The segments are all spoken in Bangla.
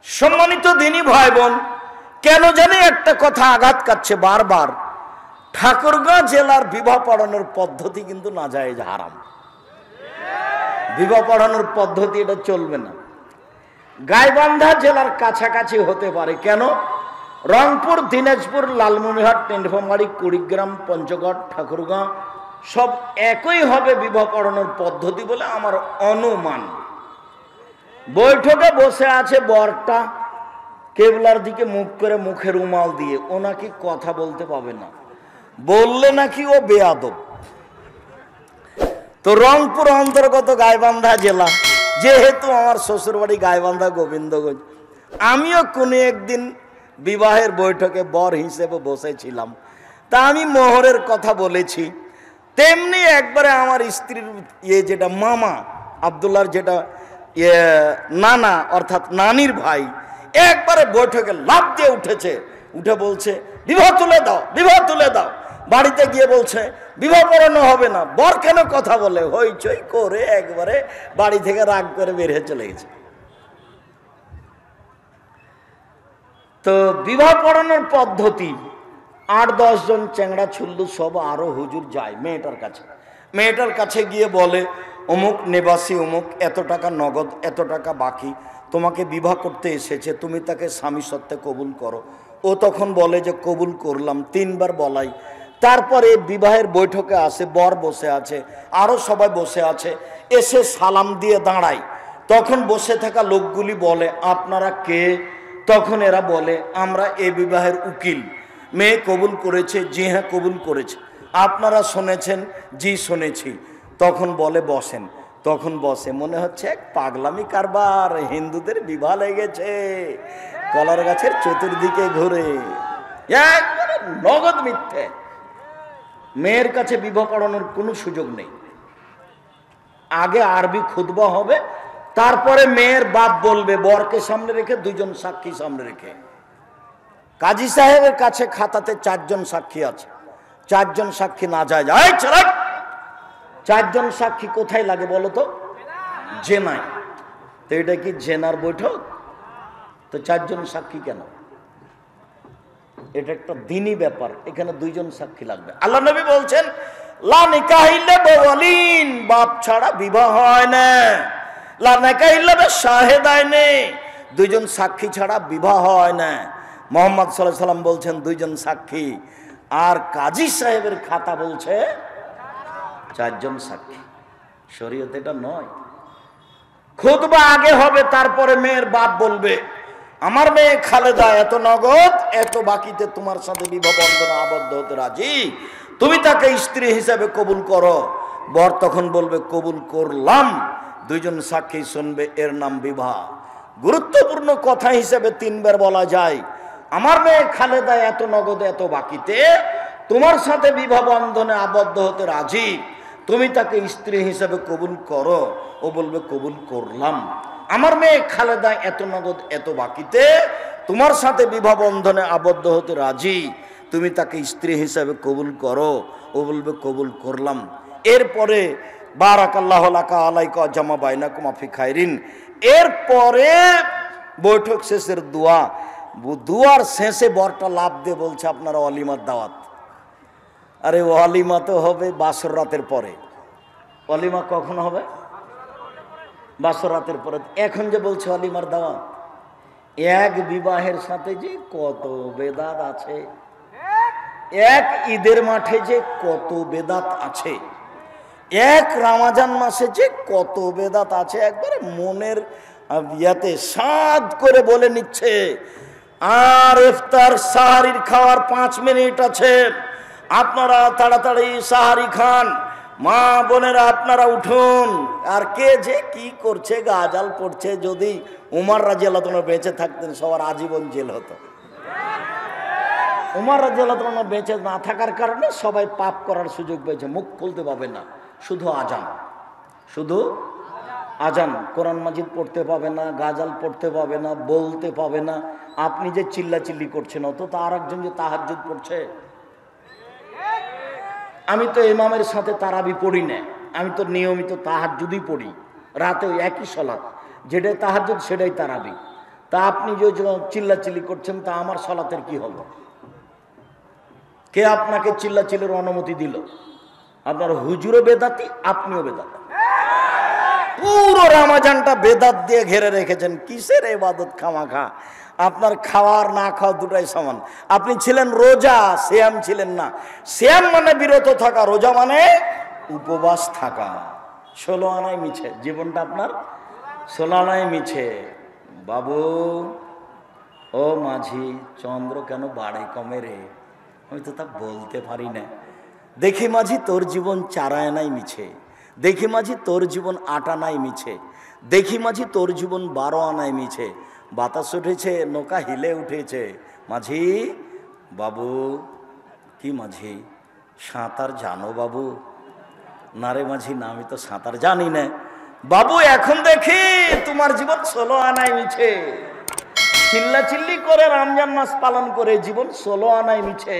সম্মানিত দিনী ভাই বোন, কেন জানি একটা কথা আঘাত কাটছে বারবার। ঠাকুরগাঁও জেলার বিবাহ পড়ানোর পদ্ধতি কিন্তু নাজায়েজ, হারাম। বিবাহ পড়ানোর পদ্ধতি এটা চলবে না। গাইবান্ধা জেলার কাছাকাছি হতে পারে, কেন? রংপুর, দিনাজপুর, লালমনিরহাট, নীলফামারী, কুড়িগ্রাম, পঞ্চগড়, ঠাকুরগাঁও সব একই হবে বিবাহ পড়ানোর পদ্ধতি বলে আমার অনুমান। বৈঠকে বসে আছে বরটা, কেবলার দিকে মুখ করে মুখে রুমাল দিয়ে, ও নাকি কথা বলতে পাবে না, বললে নাকি ও বেয়াদব। তো রংপুর অন্তর্গত গাইবান্ধা জেলা, যেহেতু আমার শ্বশুরবাড়ি গাইবান্ধা গোবিন্দগঞ্জ, আমিও কোনো একদিন বিবাহের বৈঠকে বর হিসেবে বসেছিলাম। তা আমি মোহরের কথা বলেছি, তেমনি একবারে আমার স্ত্রীর যেটা মামা আব্দুল্লাহর যেটা নানা অর্থাৎ নানির ভাই, একবারে বৈঠকে লাফ দিয়ে উঠেছে, উঠে বলছে বিবাহ তুলে দাও, বিবাহ তুলে দাও। বাড়িতে গিয়ে বলছে বিবাহ পড়ানো হবে না, বর কেন কথা বলে, হইচই করে একবারে বাড়ি থেকে রাগ করে বের হয়ে চলে গেছে। তো বিবাহ পড়ানোর পদ্ধতি 8-10 জন চ্যাংড়া ছুল্লু সব আরো হুজুর যায় মেয়েটার কাছে গিয়ে বলে অমুক নিবাসী অমুক, এত টাকা নগদ, এত টাকা বাকি, তোমাকে বিবাহ করতে এসেছে, তুমি তাকে স্বামী সত্ত্বে কবুল করো। ও তখন বলে যে কবুল করলাম, 3 বার বলাই। তারপরে বিবাহের বৈঠকে আসে, বর বসে আছে, আরো সবাই বসে আছে, এসে সালাম দিয়ে দাঁড়ায়। তখন বসে থাকা লোকগুলি বলে আপনারা কে? তখন এরা বলে আমরা এ বিবাহের উকিল। মেয়ে কবুল করেছে? জি হ্যাঁ কবুল করেছে। আপনারা শুনেছেন? জি শুনেছি। তখন বলে বসেন। তখন বসে, মনে হচ্ছে এক পাগলামি কারবার, হিন্দুদের বিবাহ লেগেছে, কলার গাছের চতুর্দিকে ঘুরে, একবারে নগদ মিথ্যে। মেয়ের কাছে বিবাহ পড়ানোর কোনো সুযোগ নেই। আগে আরবি খুতবা হবে, তারপরে মেয়ের বাপ বলবে, বরকে সামনে রেখে 2 জন সাক্ষী সামনে রেখে। কাজী সাহেবের কাছে খাতাতে 4 জন সাক্ষী আছে, 4 জন সাক্ষী না যায়। 4 জন সাক্ষী কোথায় লাগে বলো তো? জেনায়। তো এটা কি জেনার বৈঠক? তো 4 জন সাক্ষী কেন? এটা একটা দ্বীনি ব্যাপার, এখানে 2 জন সাক্ষী লাগবে। আল্লাহ নবী বলছেন লা নিকাহ ইল্লা বিওয়ালিন, বাপ ছাড়া বিবাহ হয় না। লা নিকাহ ইল্লা বিশাহিদাইনি, 2 জন সাক্ষী ছাড়া বিবাহ হয় না। মুহাম্মদ সাল্লাল্লাহু আলাইহি সাল্লাম বলছেন 2 জন সাক্ষী, আর কাজী সাহেবের খাতা বলছে 4 জন সাক্ষী। শরীয়ত এটা নয়। খুতবা আগে হবে, তারপরে মেয়ের বাপ বলবে আমার মেয়ে খালেদা এত নগদ এত বাকিতে তোমার সাথে বিবাহ বন্ধনে আবদ্ধ হতে রাজি, তুমি তাকে স্ত্রী হিসাবে কবুল করো। বর তখন বলবে কবুল করলাম। 2 জন সাক্ষী শুনবে, এর নাম বিবাহ। গুরুত্বপূর্ণ কথা হিসেবে 3 বার বলা যায় আমার মেয়ে খালেদা এত নগদ এত বাকিতে তোমার সাথে বিবাহ বন্ধনে আবদ্ধ হতে রাজি, তুমি তাকে স্ত্রী হিসেবে কবুল করো। ও বলবে কবুল করলাম। আমার মেয়ে খালেদা এত নগদ এত বাকিতে তোমার সাথে বিবাহ বন্ধনে আবদ্ধ হতে রাজি, তুমি তাকে স্ত্রী হিসেবে কবুল করো। ও বলবে কবুল করলাম। এরপরে বারাকাল্লাহু লাকা আলাইকা জামা বাইনাকুম ফি খাইরিন। এরপরে বৈঠক শেষের দোয়া, দুয়ার শেষে বরটা লাভ দিয়ে বলছে আপনারা ওয়ালিমার দাওয়াত। আরে ওয়ালিমা তো হবে বাসর রাতের পরে। ওয়ালিমা কখন হবে? বাসর রাতের পরে। এখন যে বলছে ওয়ালিমার দাওয়াত, এক বিবাহের সাথে যে কত বেদাত আছে, এক ঈদের মাঠে যে কত বেদাত আছে, এক রমজান মাসে যে কত বেদাত আছে, একবারে মনের ইয়াতে সাদ করে বলে নিচ্ছে। আর ইফতার সাহারির খাওয়ার 5 মিনিট আছে, আপনারা তাড়াতাড়ি সাহারি খান, মা বোনেরা আপনারা উঠুন। আর কে যে কি করছে, গাজাল পড়ছে। যদি উমর রাদিয়াল্লাহু আনহু বেঁচে থাকতেন সবার আজীবন জেল হতো। উমর রাদিয়াল্লাহু আনহু বেঁচে না থাকার কারণে সবাই পাপ করার সুযোগ পেয়েছে, মুখ খুলতে পাবে না, শুধু আজান, শুধু আজান। কোরআন মাজিদ পড়তে পাবে না, গাজাল পড়তে পাবে না, বলতে পাবে না। আপনি যে চিল্লাচিল্লি করছেন, অত তো আর একজন যে তাহাজ্জুদ পড়ছে। আমি তো ইমামের সাথে তারাবি পড়ি না, আমি তো নিয়মিত তাহাজ্জুদই পড়ি রাতে, ওই একই সালাত, যেটাই তাহাজ্জুদ সেটাই তারাবি। তা আপনি যে চিল্লাচিল্লি করছেন তা আমার সালাতের কি হলো? কে আপনাকে চিল্লাচিল্লির অনুমতি দিল? আপনার হুজুরও বেদাতি, আপনিও বেদাতি। পুরো রমজানটা বেদাত দিয়ে ঘিরে রেখেছেন। কিসের ইবাদত খামাখা? আপনার খাওয়ার না খাওয়া দুটাই সমান। আপনি ছিলেন রোজা, সিয়াম ছিলেন না। সিয়াম মানে বিরত থাকা, রোজা মানে উপবাস থাকা। 16 আনায় মিছে জীবনটা আপনার, 16 আনায় মিছে। বাবু ও মাঝি, চন্দ্র কেন বাড়ে কমে রে? আমি তো তা বলতে পারি না। দেখি মাঝি তোর জীবন 4 আনায় মিছে, দেখি মাঝি তোর জীবন 8 আনায় মিছে, দেখি মাঝি তোর জীবন 12 আনায় মিছে। বাতাস উঠেছে, নৌকা হিলে উঠেছে। মাঝি বাবু, কি মাঝি সাঁতার জানো বাবু? না রে মাঝি, না আমি তো সাঁতার জানি না। বাবু এখন দেখি তোমার জীবন 16 আনায় মিছে। চিল্লাচিল্লি করে রমজান মাস পালন করে জীবন 16 আনায় মিছে।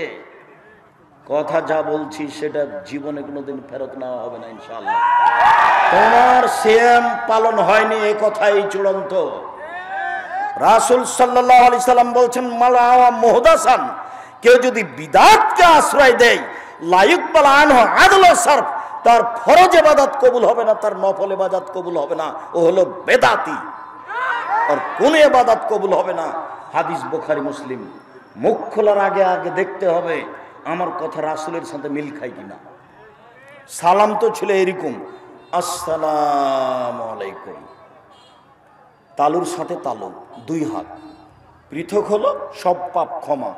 কথা যা বলছি সেটা জীবনে কোনোদিন ফেরত নেওয়া হবে না ইনশাআল্লাহ। তোমার সিয়াম পালন হয়নি এ কথাই চূড়ান্ত। রাসূল সাল্লাল্লাহু আলাইহি সাল্লাম বলছেন, মালা মুহদাসান, কেউ যদি বিদআতকে আশ্রয় দেয়, লা ইকবাল আনহু আদল সারফ, তার ফরজ ইবাদত কবুল হবে না, তার নফল ইবাদত কবুল হবে না। ও হলো বেদাতি, আর কোন ইবাদত কবুল হবে না। হাদিস বুখারী মুসলিম। মুখ খোলার আগে আগে দেখতে হবে আমার কথা রাসূলের সাথে মিল খায় কিনা। সালাম তো ছিল এরকম, আসসালামু আলাইকুম। তালুর সাথে তালু, 2 হাত পৃথক হলো, সব পাপ ক্ষমা।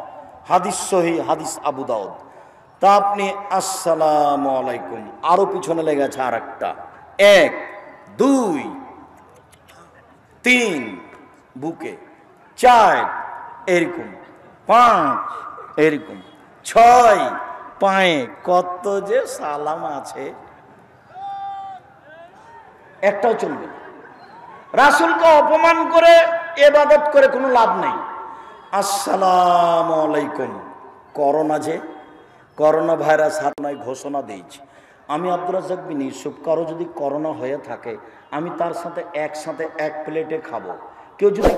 হাদিস সহিহ, হাদিস আবু দাউদ। তা আপনি আসসালামু আলাইকুম, আরো পিছনে লেগেছে আর একটা, 1 2 3 বুকে, 4 এরকম, 5 এরকম, 6 পায়ে। কত যে সালাম আছে, একটাও চলবে না। রাসূলকে অপমান করে ইবাদত করে কোনো লাভ নেই। আসসালামু আলাইকুম। করোনা যে, করোনা ভাইরাস হাত নয় ঘোষণা দিয়েছি। আমি আব্দুর রাজ্জাক বিন ইউসুফ, কারো যদি করোনা হয়ে থাকে আমি তার সাথে একসাথে 1 প্লেটে খাবো। কেউ যদি